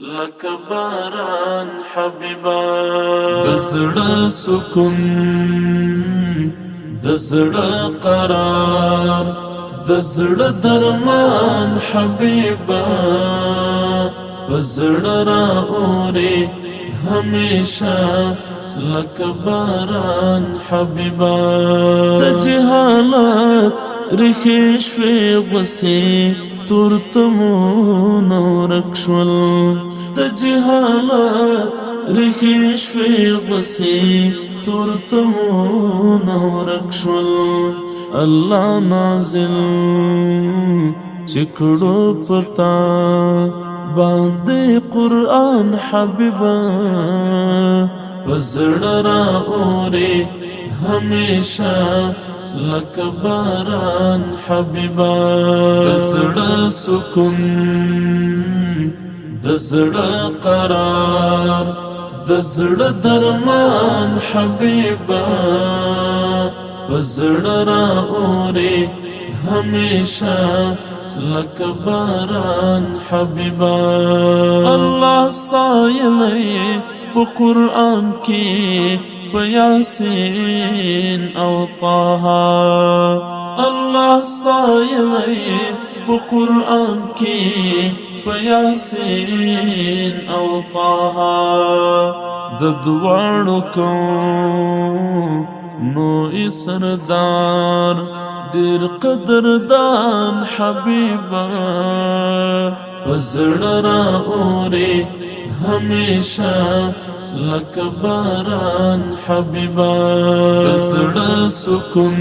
لکه باران حبیبا د زړه سکون د زړه قرار د زړه درمان حبیبا په زړه رااوري همیشه لکه باران حبیبا د جهالت ریښې شوې غوسې تورتمونه ورک شول د جهالت ریښې شوې غوسې تورتمونه ورک شول الله نازل چې کړو پتا باندې قرآن حبیبا په زړه رااوري همیشه لکه باران حبیبا د زړه سکون د زړه قرار د زړه درمان حبیبا په زړه رااوري همیشه لکه باران حبیبا الله ستایلی په قرآن کې په یاسین او طه الله ستایلی په قرآن کې په یاسین او طه د دواړو کونو سردار ډېر قدردان حبیبا په زړه رااوري همیشه لکه باران حبیبا د زړه سکون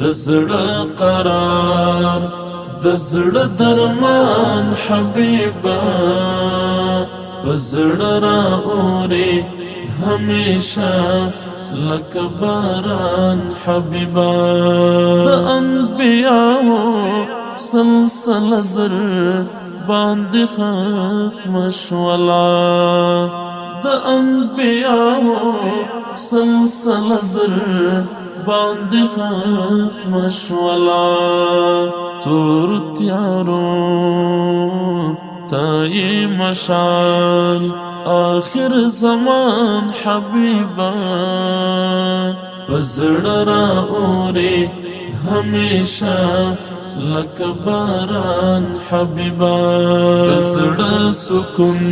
د زړه قرار د زړه درمان حبیبا په زړه رااوري همیشه لکه باران حبیبا د انبیاء سلسله در باندې ختم شولا د انبیاء سلسله در باندې ختم شولا تور تیارو تای مشال آخر زمان حبیبا په زړه رااوري همیشه لکه باران حبیبا د زړه سکون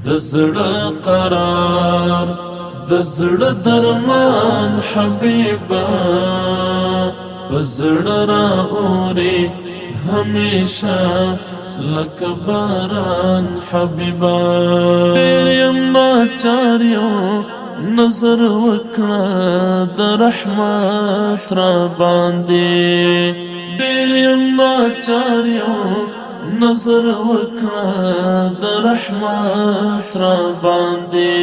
د زړه قرار د زړه درمان حبیبا په زړه رااوري همیشه لکه باران حبیبا ډېر یم ناچاریو نظر وکړه د رحمت را باندې ډېر یم ناچاریو نظر وکړه د رحمت را باندې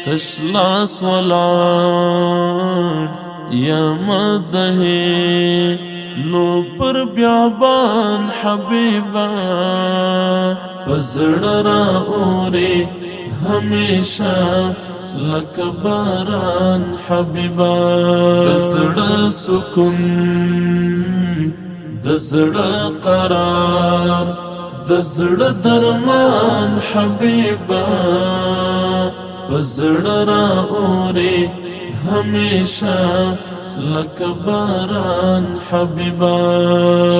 تش لاس ولاړ یم دهې لو پر بیابان حبیبا په زړه رااوري همیشه لکه باران حبیبا د زړه سکون د زړه قرار د زړه درمان حبیبا په زړه رااوري همیشه لکه باران حبیبا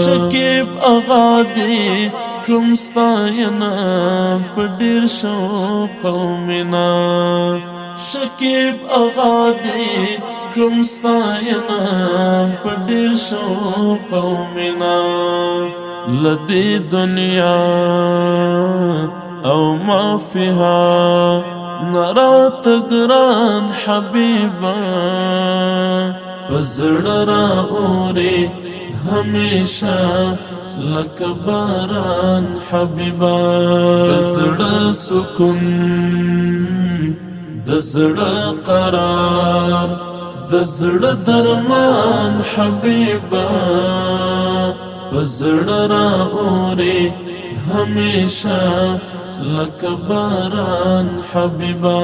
شکیب اغا دی کړم ستاینه په ډېر شوق او مینه شکیب اغا دی کړم ستاینه په ډېر شوق او مینه له دې دنیا او ما فيها نرات ګران حبیبا په زړه رااوري همیشه لکه باران حبیبا د زړه سکون د زړه قرار د زړه درمان حبیبا په زړه رااوري همیشه لکه باران حبیبا